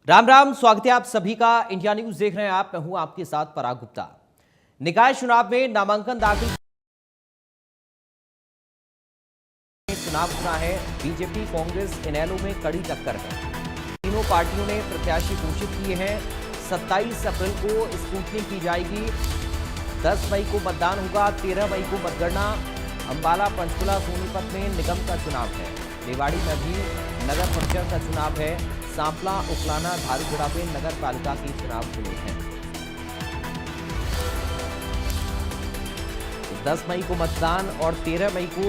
राम राम, स्वागत है आप सभी का। इंडिया न्यूज देख रहे हैं आप। मैं हूं आपके साथ पराग गुप्ता। निकाय चुनाव में नामांकन दाखिल चुनाव चुना है। बीजेपी कांग्रेस इनेलो में कड़ी टक्कर है। तीनों पार्टियों ने प्रत्याशी घोषित किए हैं। 27 अप्रैल को स्क्रूटनी की जाएगी। 10 मई को मतदान होगा। 13 मई को मतगणना। अंबाला, पंचकुला, सोनीपत में निगम का चुनाव है। रेवाड़ी में भी नगर परिषद का चुनाव है। सांपला, उकलाना, धारूगढ़ा में नगर पालिका के चुनाव हुए हैं। 10 मई को मतदान और 13 मई को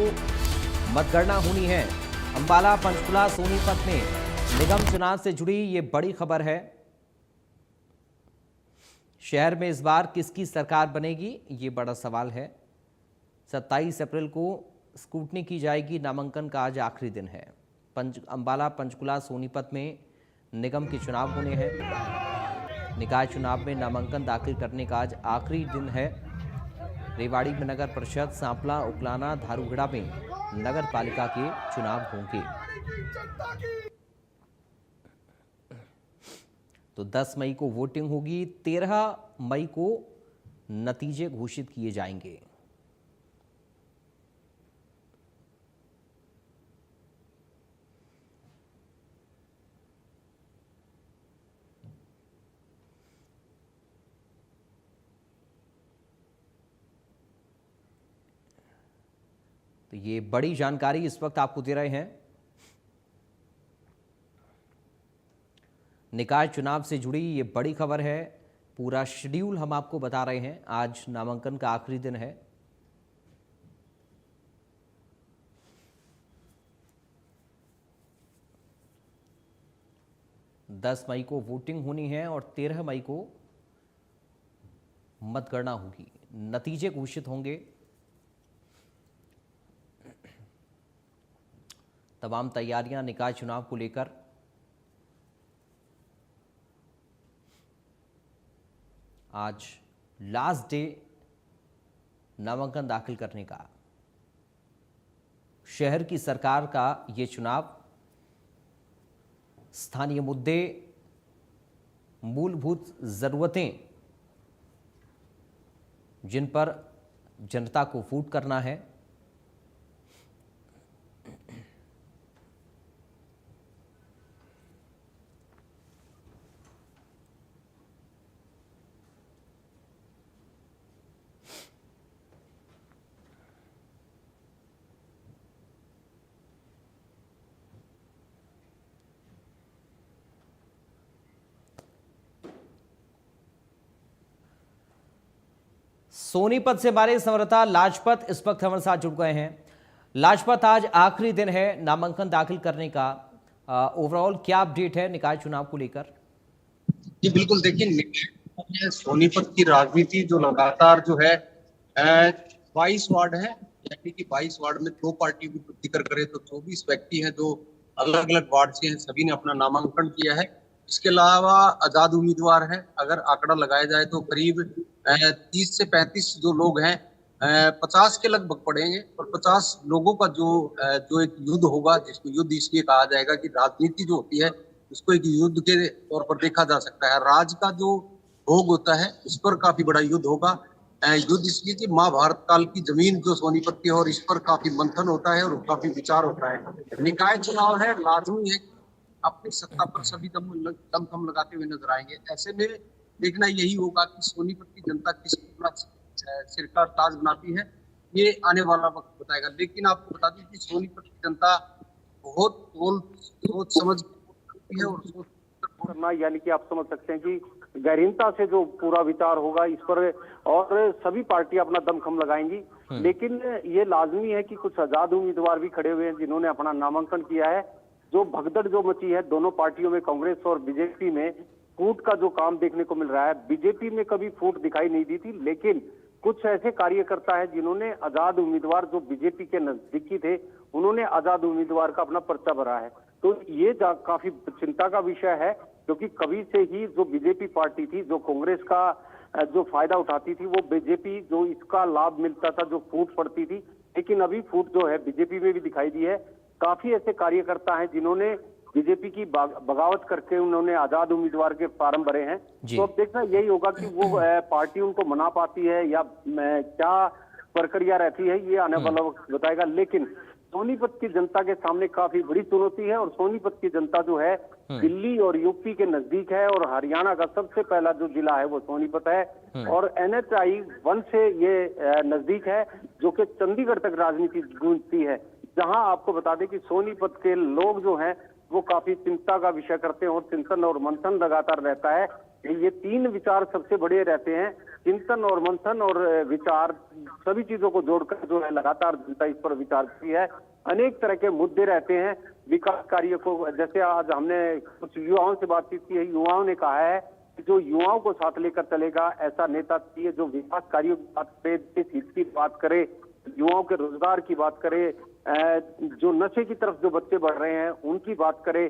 मतगणना होनी है। अंबाला, पंचकुला, सोनीपत में निगम चुनाव से जुड़ी ये बड़ी खबर है। शहर में इस बार किसकी सरकार बनेगी, ये बड़ा सवाल है। 27 अप्रैल को स्क्रूटनी की जाएगी। नामांकन का आज आखिरी दिन है। अंबाला, पंचकुला, सोनीपत में निगम के चुनाव होने हैं। निकाय चुनाव में नामांकन दाखिल करने का आज आखिरी दिन है। रेवाड़ी में नगर परिषद, सांपला, उकलाना, धारूगढ़ा में नगर पालिका के चुनाव होंगे। तो 10 मई को वोटिंग होगी। 13 मई को नतीजे घोषित किए जाएंगे। तो ये बड़ी जानकारी इस वक्त आपको दे रहे हैं। निकाय चुनाव से जुड़ी ये बड़ी खबर है। पूरा शेड्यूल हम आपको बता रहे हैं। आज नामांकन का आखिरी दिन है। दस मई को वोटिंग होनी है और 13 मई को मतगणना होगी। नतीजे घोषित होंगे। तमाम तैयारियां निकाय चुनाव को लेकर आज लास्ट डे नामांकन दाखिल करने का। शहर की सरकार का ये चुनाव स्थानीय मुद्दे, मूलभूत जरूरतें जिन पर जनता को वोट करना है, सोनीपत से हमारे संवाददाता लाजपत इस वक्त हमारे साथ जुड़ गए हैं। लाजपत, आज आखिरी दिन है नामांकन दाखिल करने का। ओवरऑल क्या अपडेट है निकाय चुनाव को लेकर? जी बिल्कुल, देखिए सोनीपत की राजनीति जो लगातार जो है 22 वार्ड है, यानी कि 22 वार्ड में दो पार्टी की जिक्र करें तो 24 व्यक्ति हैं जो अलग अलग वार्ड से हैं। सभी ने अपना नामांकन किया है। इसके अलावा आजाद उम्मीदवार है। अगर आंकड़ा लगाया जाए तो करीब 30 से 35 जो लोग हैं 50 के लगभग पड़ेंगे। और 50 लोगों का जो एक युद्ध होगा, जिसको युद्ध इसलिए कहा जाएगा कि राजनीति जो होती है उसको एक युद्ध के तौर पर देखा जा सकता है। राज का जो भोग होता है उस पर काफी बड़ा युद्ध होगा। युद्ध इसलिए कि महाभारत काल की जमीन जो सोनीपत की है और इस पर काफी मंथन होता है और काफी विचार होता है। निकाय चुनाव है, लाजमी है। अपनी सत्ता पर सभी दम लगाते हुए नजर आएंगे। ऐसे में देखना यही होगा कि सोनीपत की जनता किसको सिर का ताज बनाती है, ये आने वाला वक्त बताएगा। लेकिन आपको बता दूं कि सोनीपत की जनता बहुत सोच समझ है और सोच करना, यानी कि आप समझ सकते हैं कि गहरीनता से जो पूरा विचार होगा इस पर, और सभी पार्टी अपना दमखम लगाएंगी। लेकिन ये लाजमी है कि कुछ आजाद उम्मीदवार भी खड़े हुए हैं जिन्होंने अपना नामांकन किया है। जो भगदड़ जो मची है दोनों पार्टियों में, कांग्रेस और बीजेपी में, फूट का जो काम देखने को मिल रहा है। बीजेपी में कभी फूट दिखाई नहीं दी थी, लेकिन कुछ ऐसे कार्यकर्ता है जिन्होंने आजाद उम्मीदवार जो बीजेपी के नजदीकी थे, उन्होंने आजाद उम्मीदवार का अपना पर्चा भरा है। तो ये काफी चिंता का विषय है, क्योंकि कभी से ही जो बीजेपी पार्टी थी, जो कांग्रेस का जो फायदा उठाती थी, वो बीजेपी जो इसका लाभ मिलता था, जो फूट पड़ती थी। लेकिन अभी फूट जो है बीजेपी में भी दिखाई दी है। काफी ऐसे कार्यकर्ता हैं जिन्होंने बीजेपी की बगावत करके उन्होंने आजाद उम्मीदवार के फार्म भरे हैं। जी। तो अब देखना यही होगा कि वो पार्टी उनको मना पाती है या क्या प्रक्रिया रहती है, ये आने वाला वक्त बताएगा। लेकिन सोनीपत की जनता के सामने काफी बड़ी चुनौती है और सोनीपत की जनता जो है दिल्ली और यूपी के नजदीक है और हरियाणा का सबसे पहला जो जिला है वो सोनीपत है और NH 1 से ये नजदीक है, जो कि चंडीगढ़ तक राजनीति गूंजती है। जहां आपको बता दें कि सोनीपत के लोग जो हैं वो काफी चिंता का विषय करते हैं और चिंतन और मंथन लगातार रहता है। ये तीन विचार सबसे बड़े रहते हैं, चिंतन और मंथन और विचार, सभी चीजों को जोड़कर जो है लगातार जनता इस पर विचार की है। अनेक तरह के मुद्दे रहते हैं विकास कार्य को, जैसे आज हमने कुछ युवाओं से बातचीत की है, युवाओं ने कहा है कि जो युवाओं को साथ लेकर चलेगा ऐसा नेता चाहिए जो विकास कार्यों की बात करे, देश हित की बात करे, युवाओं के रोजगार की बात करे, जो नशे की तरफ जो बच्चे बढ़ रहे हैं उनकी बात करे,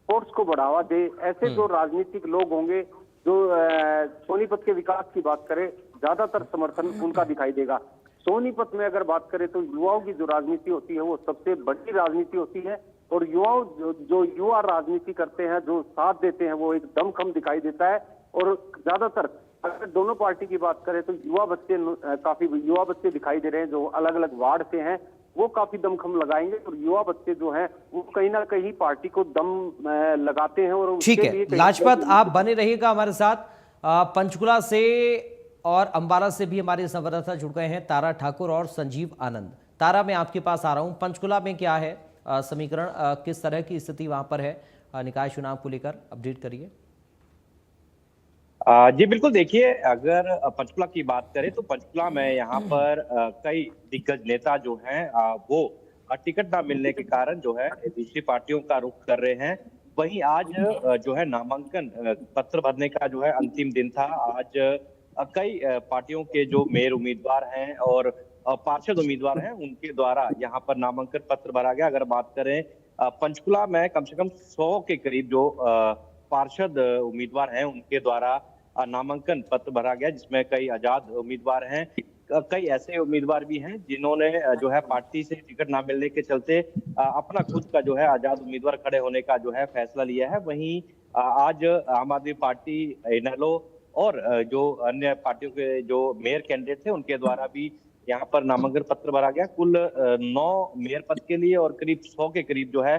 स्पोर्ट्स को बढ़ावा दे। ऐसे जो राजनीतिक लोग होंगे जो सोनीपत के विकास की बात करे, ज्यादातर समर्थन उनका दिखाई देगा। सोनीपत में अगर बात करें तो युवाओं की जो राजनीति होती है वो सबसे बड़ी राजनीति होती है और युवाओं जो युवा राजनीति करते हैं, जो साथ देते हैं, वो एक दमखम दिखाई देता है। और ज्यादातर अगर दोनों पार्टी की बात करें तो काफी युवा बच्चे दिखाई दे रहे हैं जो अलग अलग वार्ड से हैं, वो काफी दमखम लगाएंगे और युवा बच्चे जो हैं वो कहीं ना कहीं पार्टी को दम लगाते हैं। और ठीक है लाजपत, आप बने रहिएगा हमारे साथ। पंचकुला से और अंबाला से भी हमारे संवाददाता जुड़ गए हैं, तारा ठाकुर और संजीव आनंद। तारा, मैं आपके पास आ रहा हूं। पंचकुला में क्या है समीकरण, किस तरह की स्थिति वहां पर है निकाय चुनाव को लेकर, अपडेट करिए। जी बिल्कुल, देखिए अगर पंचकुला की बात करें तो पंचकुला में यहाँ पर कई दिग्गज नेता जो हैं वो टिकट ना मिलने के कारण जो है दूसरी पार्टियों का रुख कर रहे हैं। वहीं आज जो है नामांकन पत्र भरने का जो है अंतिम दिन था। आज कई पार्टियों के जो मेयर उम्मीदवार हैं और पार्षद उम्मीदवार हैं उनके द्वारा यहाँ पर नामांकन पत्र भरा गया। अगर बात करें पंचकुला में कम से कम 100 के करीब जो पार्षद उम्मीदवार हैं उनके द्वारा नामांकन पत्र भरा गया, जिसमें कई आजाद उम्मीदवार हैं, कई ऐसे उम्मीदवार भी हैं जिन्होंने जो है पार्टी से टिकट ना मिलने के चलते अपना खुद का जो है आजाद उम्मीदवार खड़े होने का जो है फैसला लिया है। वहीं आज आम आदमी पार्टी, इनेलो और जो अन्य पार्टियों के जो मेयर कैंडिडेट थे उनके द्वारा भी यहाँ पर नामांकन पत्र भरा गया। कुल 9 मेयर पद के लिए और करीब 100 के करीब जो है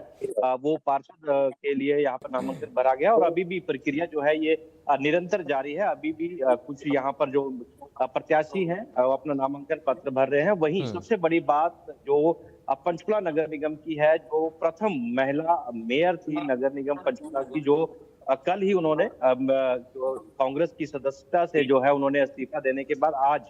वो पार्षद के लिए यहाँ पर नामांकन भरा गया और अभी भी प्रक्रिया जो है ये निरंतर जारी है। अभी भी कुछ यहाँ पर जो प्रत्याशी हैं वो अपना नामांकन पत्र भर रहे हैं। वहीं सबसे बड़ी बात जो पंचकुला नगर निगम की है, जो प्रथम महिला मेयर थी नगर निगम पंचकुला की, जो कल ही उन्होंने कांग्रेस की सदस्यता से जो है उन्होंने इस्तीफा देने के बाद आज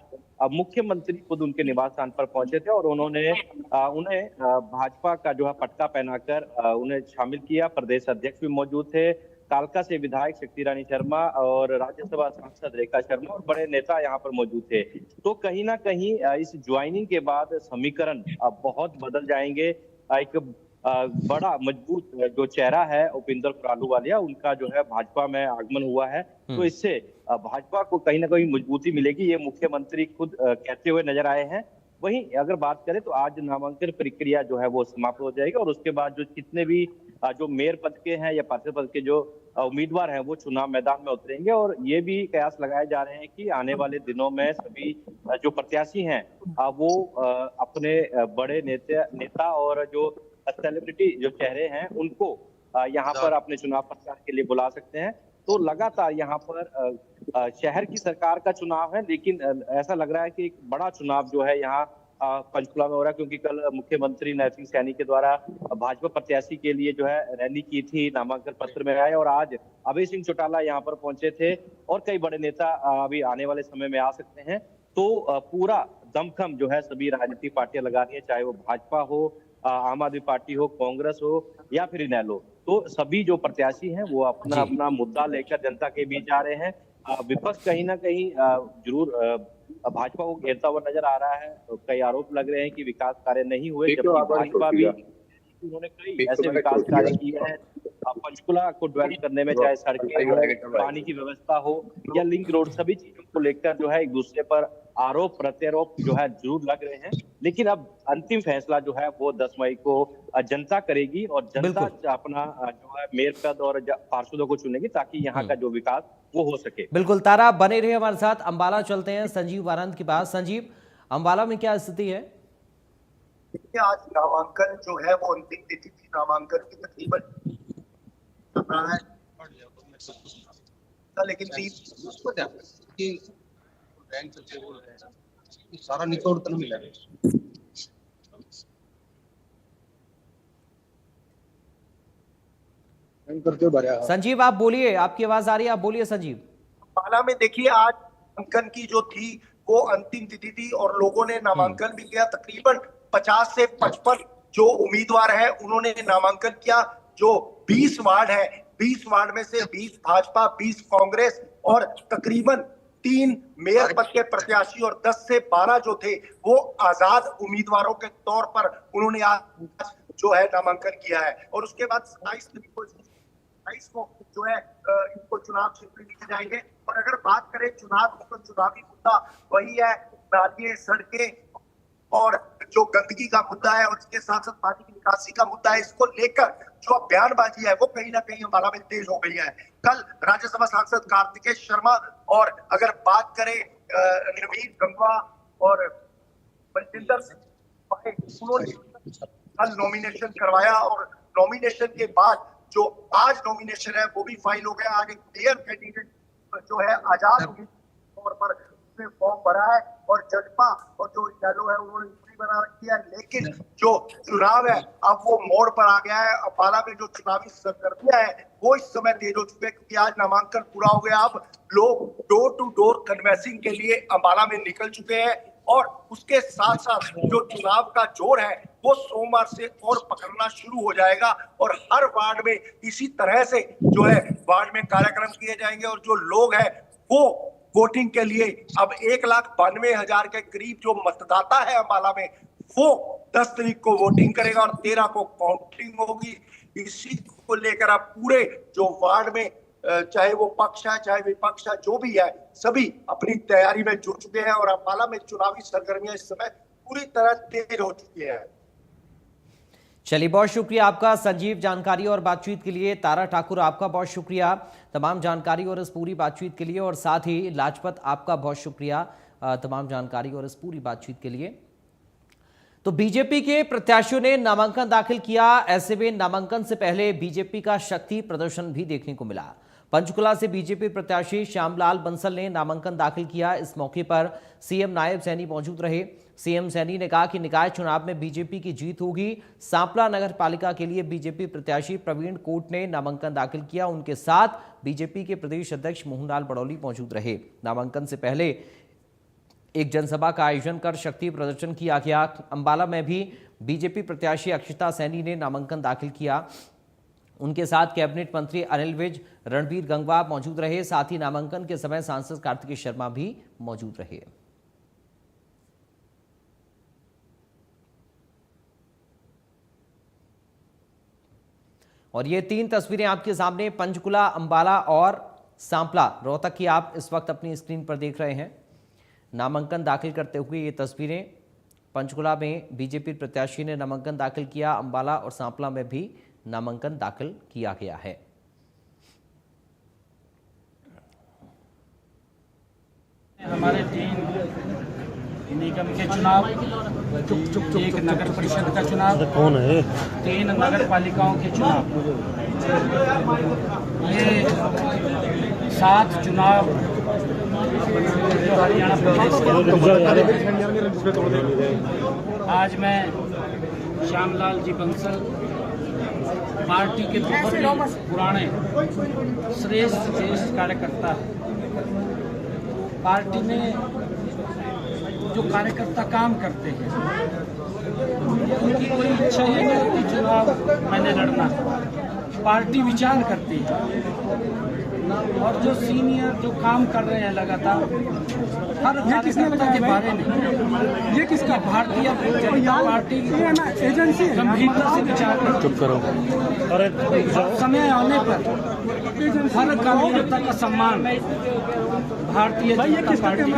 मुख्यमंत्री खुद उनके निवास स्थान पर पहुंचे थे और उन्होंने उन्हें भाजपा का जो है पटका पहनाकर उन्हें शामिल किया। प्रदेश अध्यक्ष भी मौजूद थे, कालका से विधायक शक्ति रानी शर्मा और राज्यसभा सांसद रेखा शर्मा और बड़े नेता यहाँ पर मौजूद थे। तो कहीं ना कहीं इस ज्वाइनिंग के बाद समीकरण बहुत बदल जाएंगे। एक बड़ा मजबूत जो चेहरा है उपेंद्र आलूवालिया, उनका जो है भाजपा में आगमन हुआ है, तो इससे भाजपा को कहीं ना कहीं मजबूती मिलेगी, ये मुख्यमंत्री खुद कहते हुए नजर आए हैं। वहीं अगर बात करें तो आज नामांकन प्रक्रिया जो है वो समाप्त हो जाएगी और उसके बाद जो जितने भी जो मेयर पद के हैं या पार्षद पद के जो उम्मीदवार हैं वो चुनाव मैदान में उतरेंगे और ये भी कयास लगाए जा रहे हैं कि आने वाले दिनों में सभी जो प्रत्याशी हैं वो अपने बड़े नेता और जो सेलिब्रिटी जो चेहरे हैं उनको यहाँ पर अपने चुनाव प्रचार के लिए बुला सकते हैं। तो लगातार यहाँ पर शहर की सरकार का चुनाव है, लेकिन ऐसा लग रहा है कि एक बड़ा चुनाव जो है यहाँ पंचकुला में हो रहा है, क्योंकि कल मुख्यमंत्री नरसिंह सिंह सैनी के द्वारा भाजपा प्रत्याशी के लिए जो है रैली की थी, नामांकन पत्र में आए और आज अभय सिंह चौटाला यहाँ पर पहुंचे थे और कई बड़े नेता अभी आने वाले समय में आ सकते हैं। तो पूरा दमखम जो है सभी राजनीतिक पार्टियां लगा रही है, चाहे वो भाजपा हो, आम आदमी पार्टी हो, कांग्रेस हो या फिर इनेलो। तो सभी जो प्रत्याशी हैं वो अपना अपना मुद्दा लेकर जनता के बीच आ रहे हैं। विपक्ष कहीं ना कहीं जरूर भाजपा को घेरता हुआ नजर आ रहा है। तो कई आरोप लग रहे हैं कि विकास कार्य नहीं हुए, जबकि भाजपा भी उन्होंने कई ऐसे विकास कार्य किए हैं। पंचकुला को डेवलप करने में चाहे सड़कें हो, पानी की व्यवस्था हो या लिंक रोड, सभी चीजों को लेकर जो है एक दूसरे पर आरोप प्रत्यारोप जो है जरूर लग रहे हैं। लेकिन अब अंतिम फैसला जो है वो 10 मई को जनता करेगी और जनता अपना जो है मेयर पद और पार्षदों को चुनेगी ताकि यहाँ का जो विकास वो हो सके। बिल्कुल तारा, बने रहे हमारे साथ। अंबाला चलते हैं संजीव आनंद के पास। संजीव, अंबाला में क्या स्थिति है? देखिए, आज नामांकन जो है वो अंतिम तिथि थी। नामांकन की तकरीबन लेकिन सारा निचोड़ तो नहीं मिला। संजीव आप बोलिए, आपकी आवाज आ रही है, आप बोलिए संजीव। अंबाला में देखिए, आज नामांकन की जो थी वो अंतिम तिथि थी और लोगों ने नामांकन भी किया। तकरीबन 50 से 55 जो उम्मीदवार है उन्होंने नामांकन किया। जो 20 वार्ड है, 20 वार्ड में से 20 भाजपा, 20 कांग्रेस और तकरीबन 3 मेयर पद के प्रत्याशी और 10 से 12 जो थे वो आजाद उम्मीदवारों के तौर पर उन्होंने आज जो है नामांकन किया है। और उसके बाद 27 को जो है इनको चुनाव क्षेत्र लिखे जाएंगे। और अगर बात करें चुनाव की, तो चुनावी मुद्दा वही है, नालियां, सड़कें और जो गंदगी का मुद्दा है और इसके साथ साथ पानी की निकासी का मुद्दा है। इसको लेकर जो बयानबाजी है वो कहीं ना कहीं अंबाला में तेज हो गई है। कल राज्यसभा सांसद कार्तिकेय शर्मा और अगर बात करें नवीन गंगवा और बलजिंदर सिंह, उन्होंने कल नॉमिनेशन करवाया और नॉमिनेशन के बाद जो आज नॉमिनेशन है वो भी फाइल हो गया। आज एक क्लियर कैंडिडेट जो है आजाद तौर पर उसने फॉर्म भरा है और जजपा और जो यादव है उन्होंने बना रखी है। लेकिन जो चुनाव है अब वो मोड़ पर आ गया है। अंबाला में जो चुनावी सरगर्मियां है वो इस समय तेज हो चुके हैं क्योंकि आज नामांकन पूरा हो गया। अब लोग डोर टू डोर कन्वेंसिंग के लिए अंबाला में निकल चुके हैं और उसके साथ साथ जो चुनाव का जोर है वो सोमवार से और पकड़ना शुरू हो जाएगा और हर वार्ड में इसी तरह से जो है वार्ड में कार्यक्रम किए जाएंगे और जो लोग हैं वो वोटिंग के लिए अब 1,92,000 के करीब जो मतदाता है अंबाला में वो 10 तारीख को वोटिंग करेगा और 13 को काउंटिंग होगी। इसी को लेकर अब पूरे जो वार्ड में चाहे वो पक्ष है चाहे विपक्ष है जो भी है सभी अपनी तैयारी में जुट चुके हैं और अंबाला में चुनावी सरगर्मियां इस समय पूरी तरह तेज हो चुकी है। चलिए, बहुत शुक्रिया आपका संजीव, जानकारी और बातचीत के लिए। तारा ठाकुर आपका बहुत शुक्रिया तमाम जानकारी और इस पूरी बातचीत के लिए। और साथ ही लाजपत आपका बहुत शुक्रिया तमाम जानकारी और इस पूरी बातचीत के लिए। तो बीजेपी के प्रत्याशियों ने नामांकन दाखिल किया। ऐसे में नामांकन से पहले बीजेपी का शक्ति प्रदर्शन भी देखने को मिला। पंचकुला से बीजेपी प्रत्याशी श्यामलाल बंसल ने नामांकन दाखिल किया। इस मौके पर सीएम नायब सैनी मौजूद रहे। सीएम सैनी ने कहा कि निकाय चुनाव में बीजेपी की जीत होगी। सांपला नगर पालिका के लिए बीजेपी प्रत्याशी प्रवीण कोट ने नामांकन दाखिल किया। उनके साथ बीजेपी के प्रदेश अध्यक्ष मोहनलाल बड़ौली मौजूद रहे। नामांकन से पहले एक जनसभा का आयोजन कर शक्ति प्रदर्शन किया गया। अंबाला में भी बीजेपी प्रत्याशी अक्षता सैनी ने नामांकन दाखिल किया। उनके साथ कैबिनेट मंत्री अनिल विज, रणबीर गंगवा मौजूद रहे। साथ ही नामांकन के समय सांसद कार्तिकेय शर्मा भी मौजूद रहे। और ये 3 तस्वीरें आपके सामने, पंचकुला, अंबाला और सांपला रोहतक की आप इस वक्त अपनी स्क्रीन पर देख रहे हैं। नामांकन दाखिल करते हुए ये तस्वीरें, पंचकुला में बीजेपी प्रत्याशी ने नामांकन दाखिल किया। अंबाला और सांपला में भी नामांकन दाखिल किया गया है। हमारे 3 निगम के चुनाव, एक नगर परिषद का चुनाव, 3 नगर पालिकाओं के चुनाव, ये 7 चुनाव जो हरियाणा प्रदेश के। आज मैं श्यामलाल जी बंसल, पार्टी के बहुत ही पुराने श्रेष्ठ कार्यकर्ता है। पार्टी में जो कार्यकर्ता काम करते हैं उनकी कोई इच्छा ही नहीं कि चुनाव मैंने लड़ना। पार्टी विचार करती है और जो सीनियर जो काम कर रहे हैं लगातार हर कार्यकर्ता के बारे में, ये किसका भारतीय जनता पार्टी एजेंसी गंभीरता से विचार कर, चुप करो, और समय आने पर हर कार्यकर्ता का सम्मान भारतीय जनता पार्टी का,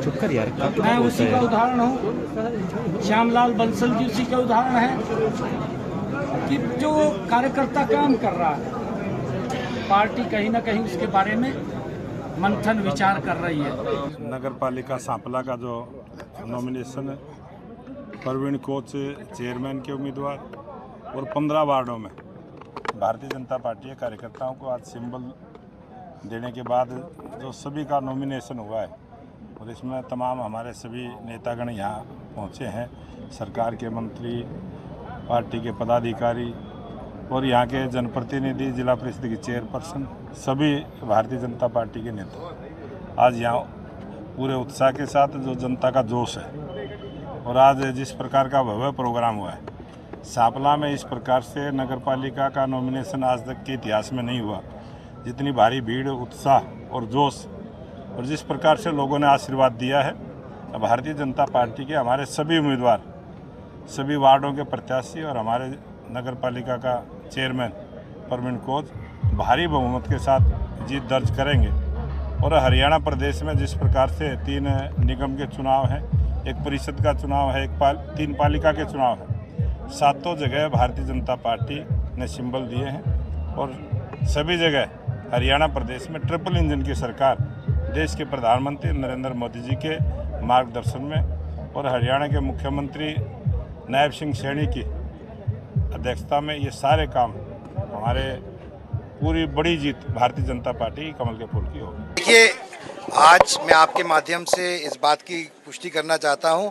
चुप कर यार, मैं उसी का उदाहरण हूँ। श्यामलाल बंसल जी उसी का उदाहरण है कि जो कार्यकर्ता काम कर रहा है, पार्टी कहीं ना कहीं उसके बारे में मंथन विचार कर रही है। नगर पालिका सांपला का जो नॉमिनेशन है, प्रवीण कोच चेयरमैन के उम्मीदवार और 15 वार्डों में भारतीय जनता पार्टी के कार्यकर्ताओं को आज सिंबल देने के बाद जो सभी का नॉमिनेशन हुआ है, और इसमें तमाम हमारे सभी नेतागण यहाँ पहुँचे हैं, सरकार के मंत्री, पार्टी के पदाधिकारी और यहाँ के जनप्रतिनिधि, जिला परिषद की चेयरपर्सन, सभी भारतीय जनता पार्टी के नेता आज यहाँ पूरे उत्साह के साथ जो जनता का जोश है, और आज जिस प्रकार का भव्य प्रोग्राम हुआ है सांपला में, इस प्रकार से नगर पालिका का नॉमिनेशन आज तक के इतिहास में नहीं हुआ। जितनी भारी भीड़, उत्साह और जोश, और जिस प्रकार से लोगों ने आशीर्वाद दिया है, भारतीय जनता पार्टी के हमारे सभी उम्मीदवार, सभी वार्डों के प्रत्याशी और हमारे नगर पालिका का चेयरमैन प्रवीण कोच भारी बहुमत के साथ जीत दर्ज करेंगे। और हरियाणा प्रदेश में जिस प्रकार से 3 निगम के चुनाव हैं, एक परिषद का चुनाव है, 3 पालिका के चुनाव हैं, 7 जगह भारतीय जनता पार्टी ने सिंबल दिए हैं। और सभी जगह हरियाणा प्रदेश में ट्रिपल इंजन की सरकार, देश के प्रधानमंत्री नरेंद्र मोदी जी के मार्गदर्शन में और हरियाणा के मुख्यमंत्री नायब सिंह सैनी की अध्यक्षता में ये सारे काम हमारे पूरी बड़ी जीत भारतीय जनता पार्टी कमल के फूल की होगी। देखिए, आज मैं आपके माध्यम से इस बात की पुष्टि करना चाहता हूं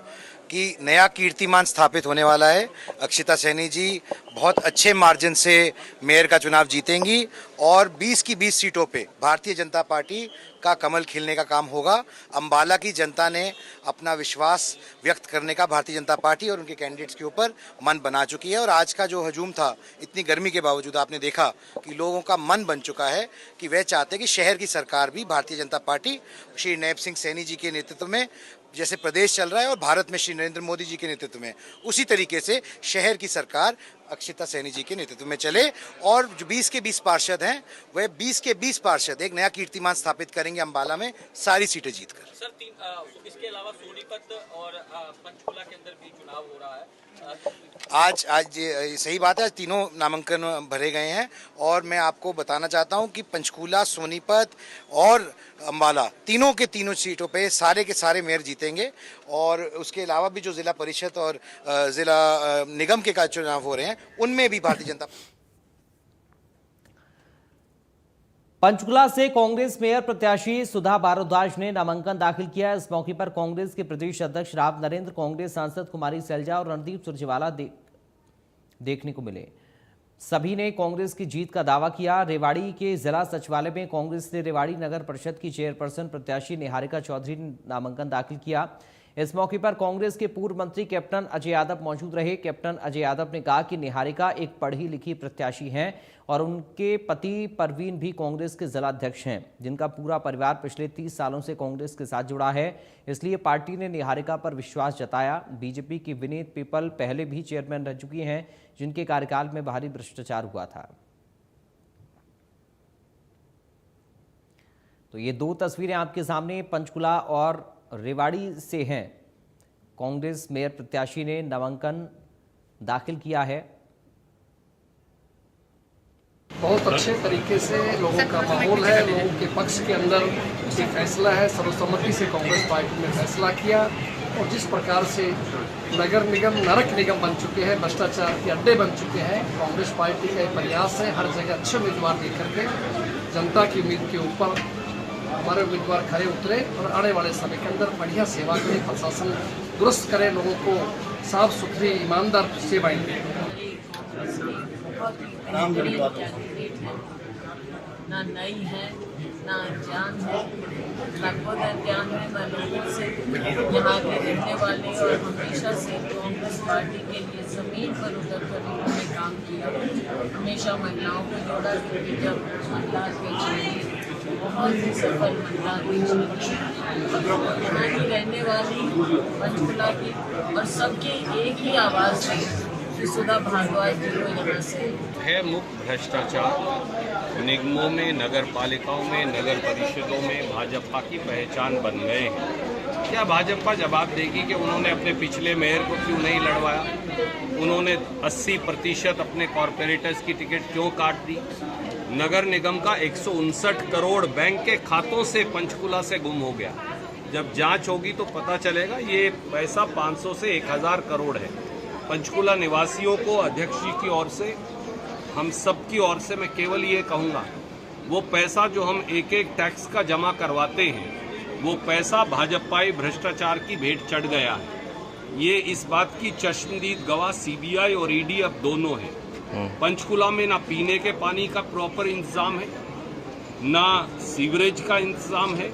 कि नया कीर्तिमान स्थापित होने वाला है। अक्षिता सैनी जी बहुत अच्छे मार्जिन से मेयर का चुनाव जीतेंगी और 20 की 20 सीटों पे भारतीय जनता पार्टी का कमल खिलने का काम होगा। अंबाला की जनता ने अपना विश्वास व्यक्त करने का भारतीय जनता पार्टी और उनके कैंडिडेट्स के ऊपर मन बना चुकी है। और आज का जो हजूम था, इतनी गर्मी के बावजूद आपने देखा कि लोगों का मन बन चुका है कि वह चाहते हैं कि शहर की सरकार भी भारतीय जनता पार्टी श्री नायब सिंह सैनी जी के नेतृत्व में, जैसे प्रदेश चल रहा है और भारत में श्री नरेंद्र मोदी जी के नेतृत्व में, उसी तरीके से शहर की सरकार अक्षिता सैनी जी के नेतृत्व में चले। और जो 20 के 20 पार्षद हैं, वह 20 के 20 पार्षद एक नया कीर्तिमान स्थापित करेंगे अंबाला में सारी सीटें जीतकर। सर, इसके अलावा सोनीपत और पंचकुला के अंदर भी चुनाव हो रहा है। आज सही बात है, आज तीनों नामांकन भरे गए हैं और मैं आपको बताना चाहता हूं कि पंचकूला, सोनीपत और अंबाला, तीनों के तीनों सीटों पे सारे के सारे मेयर जीतेंगे। और उसके अलावा भी जो जिला परिषद और जिला निगम के का चुनाव हो रहे हैं, उनमें भी भारतीय जनता। पंचकुला से कांग्रेस मेयर प्रत्याशी सुधा भारद्वाज ने नामांकन दाखिल किया। इस मौके पर कांग्रेस के प्रदेश अध्यक्ष राव नरेंद्र, कांग्रेस सांसद कुमारी सैलजा और रणदीप सुरजेवाला देखने को मिले। सभी ने कांग्रेस की जीत का दावा किया। रेवाड़ी के जिला सचिवालय में कांग्रेस ने रेवाड़ी नगर परिषद की चेयरपर्सन प्रत्याशी निहारिका चौधरी ने नामांकन दाखिल किया। इस मौके पर कांग्रेस के पूर्व मंत्री कैप्टन अजय यादव मौजूद रहे। कैप्टन अजय यादव ने कहा कि निहारिका एक पढ़ी लिखी प्रत्याशी हैं और उनके पति परवीन भी कांग्रेस के जिलाध्यक्ष हैं, जिनका पूरा परिवार पिछले 30 सालों से कांग्रेस के साथ जुड़ा है। इसलिए पार्टी ने निहारिका पर विश्वास जताया। बीजेपी की विनीत पीपल पहले भी चेयरमैन रह चुकी हैं, जिनके कार्यकाल में भारी भ्रष्टाचार हुआ था। तो ये 2 तस्वीरें आपके सामने पंचकुला और रेवाड़ी से हैं। कांग्रेस मेयर प्रत्याशी ने नामांकन दाखिल किया है। बहुत अच्छे तरीके से लोगों का माहौल है, लोगों के पक्ष के अंदर ये फैसला है, सर्वसम्मति से कांग्रेस पार्टी ने फैसला किया। और जिस प्रकार से नगर निगम नरक निगम बन चुके हैं, भ्रष्टाचार के अड्डे बन चुके हैं, कांग्रेस पार्टी का एक प्रयास है हर जगह अच्छे उम्मीदवार देकर के जनता की उम्मीद के ऊपर हमारे उम्मीदवार खड़े उतरे और आने वाले समय के अंदर बढ़िया सेवा करें, प्रशासन दुरुस्त करे, लोगों को साफ सुथरी ईमानदार सेवाएं दें। ना नई है ना अनजान है, लगभग अनजान है। मैं लोगों से यहाँ के रहने वाले और हमेशा से कांग्रेस पार्टी के लिए जमीन जमीन पर उतर कर इन्होंने काम किया। हमेशा महिलाओं को जोड़ा, क्योंकि जब महिला अध्यक्ष बहुत ही सफल महिला अध्यक्ष यहाँ की रहने वाली पंचकुला की, और सबकी एक ही आवाज़ है कि सुधा भारद्वाज जी को यहाँ से है मुक्त भ्रष्टाचार। निगमों में, नगर पालिकाओं में, नगर परिषदों में भाजपा की पहचान बन गए हैं। क्या भाजपा जवाब देगी कि उन्होंने अपने पिछले मेयर को क्यों नहीं लड़वाया? उन्होंने 80% अपने कॉरपोरेटर्स की टिकट क्यों काट दी? नगर निगम का 159 करोड़ बैंक के खातों से पंचकुला से गुम हो गया। जब जांच होगी तो पता चलेगा ये पैसा 500 से 1000 करोड़ है। पंचकुला निवासियों को अध्यक्ष जी की ओर से, हम सब की ओर से मैं केवल ये कहूँगा, वो पैसा जो हम एक एक टैक्स का जमा करवाते हैं, वो पैसा भाजपाई भ्रष्टाचार की भेंट चढ़ गया है। ये इस बात की चश्मदीद गवाह सीबीआई और ईडी अब दोनों हैं। पंचकुला में ना पीने के पानी का प्रॉपर इंतजाम है, ना सीवरेज का इंतजाम है।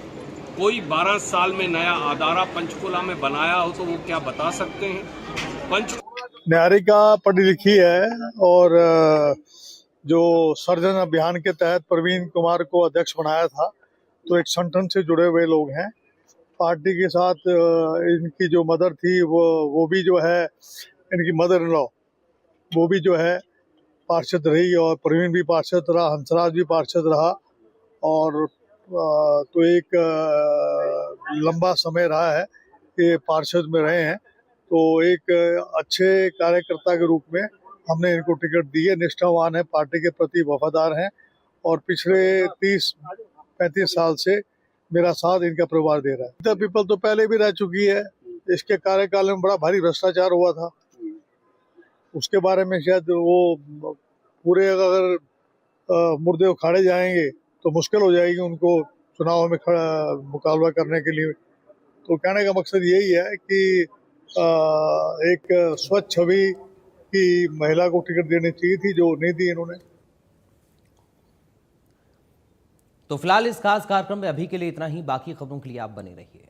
कोई 12 साल में नया अदारा पंचकुला में बनाया हो तो वो क्या बता सकते हैं? न्यायिका पढ़ी लिखी है और जो सर्जन अभियान के तहत प्रवीण कुमार को अध्यक्ष बनाया था, तो एक संगठन से जुड़े हुए लोग हैं। पार्टी के साथ इनकी जो मदर थी वो भी जो है, इनकी मदर इन लॉ वो भी जो है पार्षद रही, और प्रवीण भी पार्षद रहा, हंसराज भी पार्षद रहा, और तो एक लंबा समय रहा है कि पार्षद में रहे हैं। तो एक अच्छे कार्यकर्ता के रूप में हमने इनको टिकट दी है। निष्ठावान है, पार्टी के प्रति वफादार हैं, और पिछले 30-35 साल से मेरा साथ इनका परिवार दे रहा है। गीता पीपल तो पहले भी रह चुकी है, इसके कार्यकाल में बड़ा भारी भ्रष्टाचार हुआ था। उसके बारे में शायद वो पूरे अगर मुर्दे उखाड़े जाएंगे तो मुश्किल हो जाएगी उनको चुनाव में मुकाबला करने के लिए। तो कहने का मकसद यही है कि एक स्वच्छ छवि की महिला को टिकट देनी चाहिए थी, जो नहीं दी इन्होंने। तो फिलहाल इस खास कार्यक्रम में अभी के लिए इतना ही। बाकी खबरों के लिए आप बने रहिए।